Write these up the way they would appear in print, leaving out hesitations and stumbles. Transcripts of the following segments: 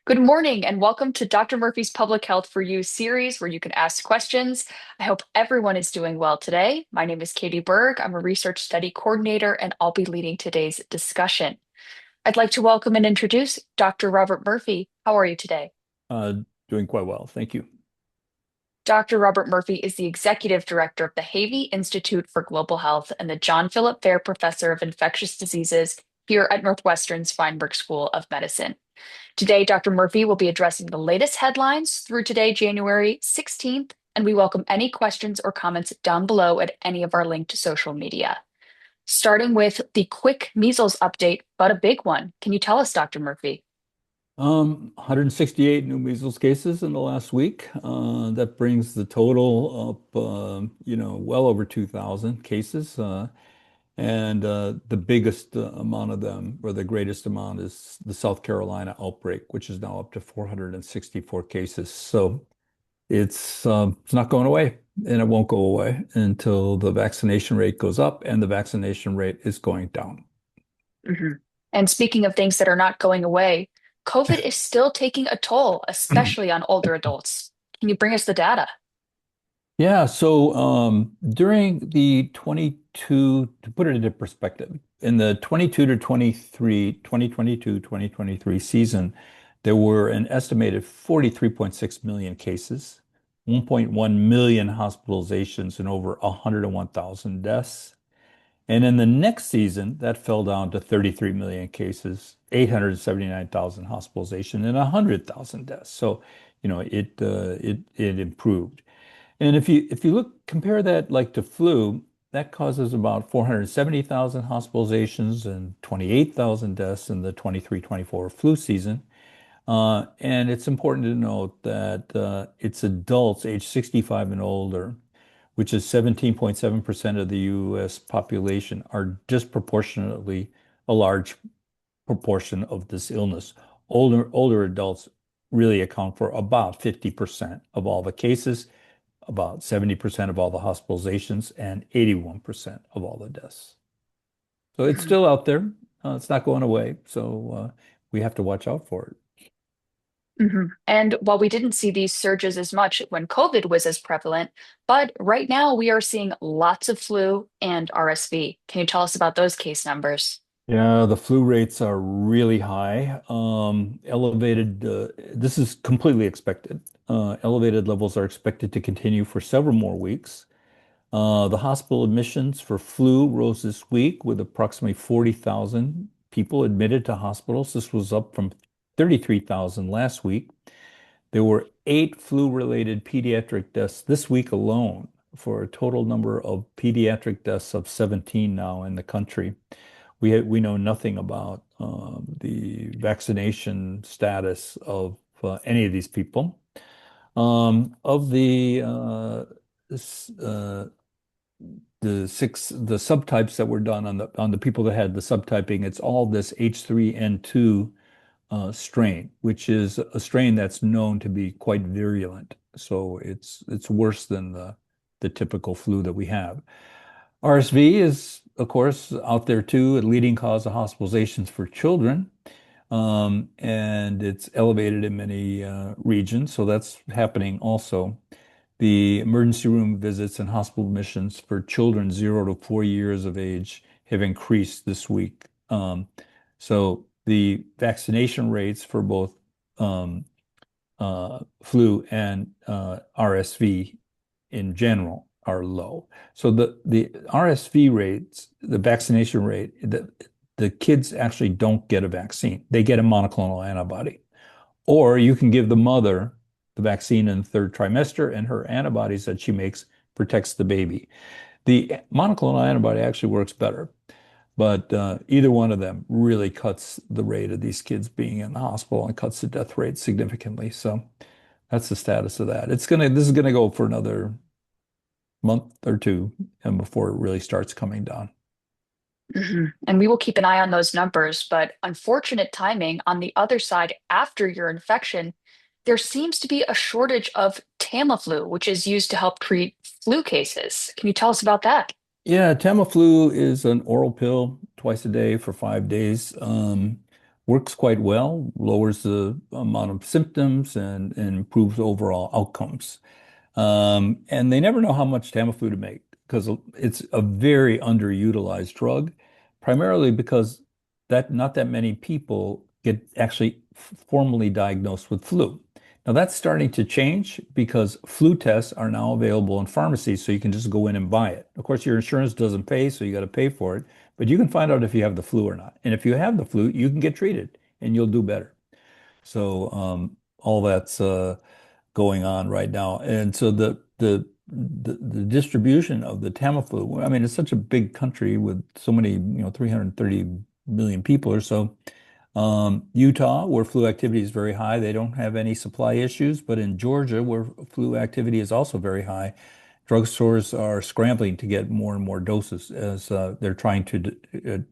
Good morning, and welcome to Dr. Murphy's Public Health for You series, where you can ask questions. I hope everyone is doing well today. My name is Katie Berg. I'm a research study coordinator, and I'll be leading today's discussion. I'd like to welcome and introduce Dr. Robert Murphy. How are you today? Uh, Doing quite well. Thank you. Dr. Robert Murphy is the executive director of the Havey Institute for Global Health and the John Philip Fair Professor of Infectious Diseases here at Northwestern's Feinberg School of Medicine. Today, Dr. Murphy will be addressing the latest headlines through today, January 16th, and we welcome any questions or comments down below at any of our linked social media. Starting with the quick measles update, but a big one. Can you tell us, Dr. Murphy? 168 new measles cases in the last week. That brings the total up, well over 2,000 cases. And the biggest amount of them, or the greatest amount, is the South Carolina outbreak, which is now up to 464 cases. So it's not going away, and it won't go away until the vaccination rate goes up, and the vaccination rate is going down. Mhm. And speaking of things that are not going away, COVID is still taking a toll, especially on older adults. Can you bring us the data? Yeah, so during the 22, to put it into perspective, in the 22 to 23, 2022, 2023 season, there were an estimated 43.6 million cases, 1.1 million hospitalizations, and over 101,000 deaths. And in the next season, that fell down to 33 million cases, 879,000 hospitalizations, and 100,000 deaths. So, it improved. And if you compare that like to flu, that causes about 470,000 hospitalizations and 28,000 deaths in the 23-24 flu season. And it's important to note that it's adults age 65 and older, which is 17.7% of the US population, are disproportionately a large proportion of this illness. Older adults really account for about 50% of all the cases, about 70% of all the hospitalizations, and 81% of all the deaths. So it's Mhm. still out there. It's not going away. So we have to watch out for it. And while we didn't see these surges as much when COVID was as prevalent, but right now we are seeing lots of flu and RSV. Can you tell us about those case numbers? Yeah, the flu rates are really high. Elevated, this is completely expected. Elevated levels are expected to continue for several more weeks. The hospital admissions for flu rose this week with approximately 40,000 people admitted to hospitals. This was up from 33,000 last week. There were eight flu-related pediatric deaths this week alone, for a total number of pediatric deaths of 17 now in the country. We know nothing about the vaccination status of any of these people. Of the subtypes that were done on the people that had the subtyping, it's all this H3N2 strain, which is a strain that's known to be quite virulent. So it's worse than the typical flu that we have. RSV is, of course, out there too, a leading cause of hospitalizations for children. And it's elevated in many regions, so that's happening also. The emergency room visits and hospital admissions for children 0 to 4 years of age have increased this week. So the vaccination rates for both um, flu and RSV in general are low. So the RSV rates, the vaccination rate, the kids actually don't get a vaccine. They get a monoclonal antibody. Or you can give the mother the vaccine in the third trimester, and her antibodies that she makes protects the baby. The monoclonal antibody actually works better, but either one of them really cuts the rate of these kids being in the hospital and cuts the death rate significantly. So that's the status of that. This is gonna go for another month or two and before it really starts coming down. And we will keep an eye on those numbers, but unfortunate timing on the other side after your infection, there seems to be a shortage of Tamiflu, which is used to help treat flu cases. Can you tell us about that? Yeah, Tamiflu is an oral pill twice a day for 5 days. works quite well, lowers the amount of symptoms and improves overall outcomes. And they never know how much Tamiflu to make because it's a very underutilized drug, primarily because that not that many people get actually formally diagnosed with flu. Now that's starting to change because flu tests are now available in pharmacies, so you can just go in and buy it. Of course, your insurance doesn't pay, so you got to pay for it, but you can find out if you have the flu or not. And if you have the flu, you can get treated and you'll do better. So all that's going on right now. And so the distribution of the Tamiflu, I mean, it's such a big country with so many, 330 million people or so. Utah, where flu activity is very high, they don't have any supply issues. But in Georgia, where flu activity is also very high, drugstores are scrambling to get more and more doses as they're trying to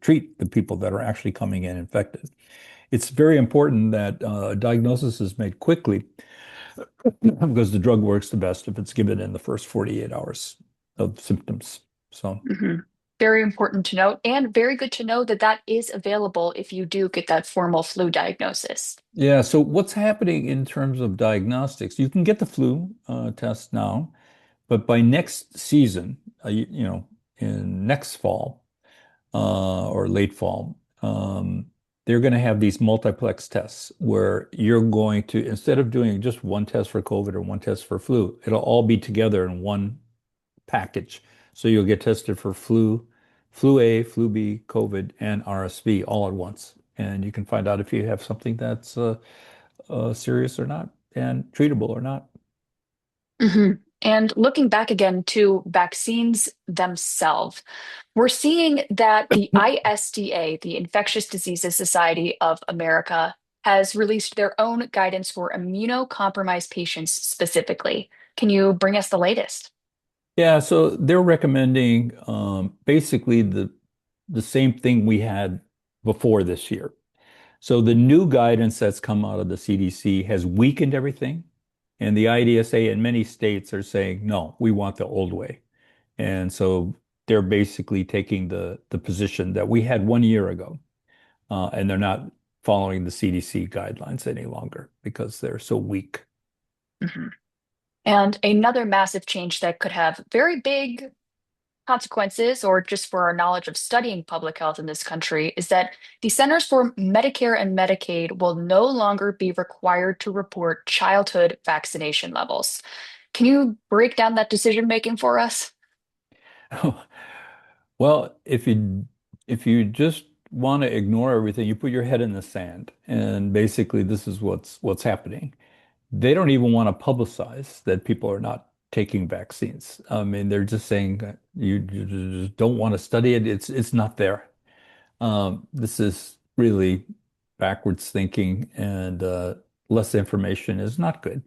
treat the people that are actually coming in infected. It's very important that a diagnosis is made quickly because the drug works the best if it's given in the first 48 hours of symptoms. So, Hmm. Very important to note, and very good to know that that is available if you do get that formal flu diagnosis. yeah, so what's happening in terms of diagnostics? You can get the flu test now, but by next season, in next fall or late fall, they're going to have these multiplex tests where you're going to, instead of doing just one test for COVID or one test for flu, it'll all be together in one package. So you'll get tested for flu A, flu B, COVID, and RSV all at once. And you can find out if you have something that's serious or not and treatable or not. Hmm. And looking back again to vaccines themselves, we're seeing that the ISDA, the Infectious Diseases Society of America, has released their own guidance for immunocompromised patients specifically. Can you bring us the latest? Yeah, so they're recommending basically the same thing we had before this year. So the new guidance that's come out of the CDC has weakened everything, and the IDSA in many states are saying, no, we want the old way. And so they're basically taking the position that we had 1 year ago, and they're not following the CDC guidelines any longer because they're so weak. Mhm. And another massive change that could have very big consequences, or just for our knowledge of studying public health in this country, is that the Centers for Medicare and Medicaid will no longer be required to report childhood vaccination levels. Can you break down that decision making for us? Well, if you just want to ignore everything, you put your head in the sand, and basically this is what's happening. They don't even want to publicize that people are not taking vaccines. I mean, they're just saying that you just don't want to study it. It's not there. This is really backwards thinking, and less information is not good.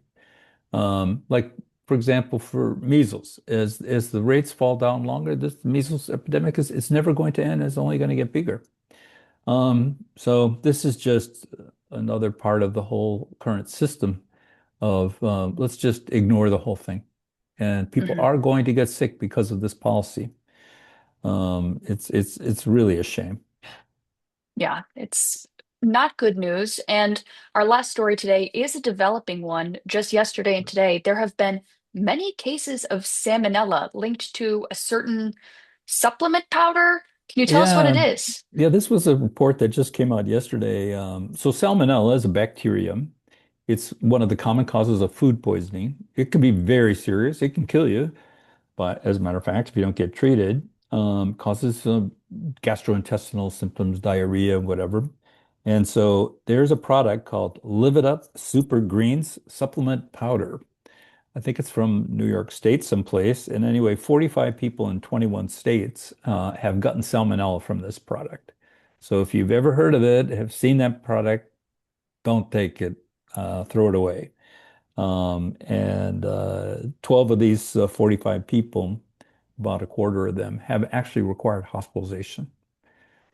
Like for example, for measles, as the rates fall down longer, this measles epidemic is it's never going to end. It's only going to get bigger. So this is just another part of the whole current system of let's just ignore the whole thing. And people Mhm. are going to get sick because of this policy. It's really a shame. Yeah, it's not good news. And our last story today is a developing one. Just yesterday and today, there have been many cases of salmonella linked to a certain supplement powder. Can you tell us what it Yeah, is? yeah. This was a report that just came out yesterday. So salmonella is a bacterium. It's one of the common causes of food poisoning. It can be very serious. It can kill you. But as a matter of fact, if you don't get treated, causes gastrointestinal symptoms, diarrhea, whatever. And so there's a product called Live It Up Super Greens Supplement Powder. I think it's from New York State someplace. And anyway, 45 people in 21 states have gotten salmonella from this product. So if you've ever heard of it, have seen that product, don't take it, throw it away. And 12 of these 45 people, about a quarter of them, have actually required hospitalization.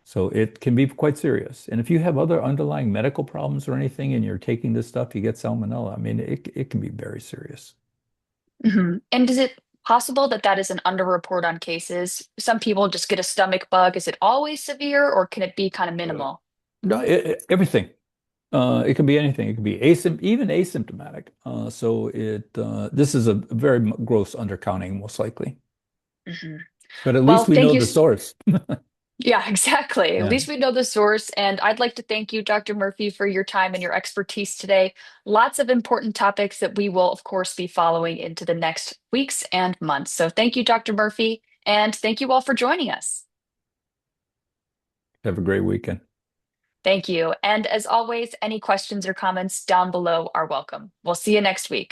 So it can be quite serious. And if you have other underlying medical problems or anything and you're taking this stuff, you get salmonella. I mean, it can be very serious. Mhm. And is it possible that that is an underreport on cases? Some people just get a stomach bug. Is it always severe or can it be kind of minimal? No, everything. It can be anything. It can be even asymptomatic. This is a very gross undercounting, most likely. Mhm. But at Well, least we thank know you. the source. Yeah, exactly. At Yeah. least we know the source. And I'd like to thank you, Dr. Murphy, for your time and your expertise today. Lots of important topics that we will, of course, be following into the next weeks and months. So thank you, Dr. Murphy, and thank you all for joining us. Have a great weekend. Thank you. And as always, any questions or comments down below are welcome. We'll see you next week.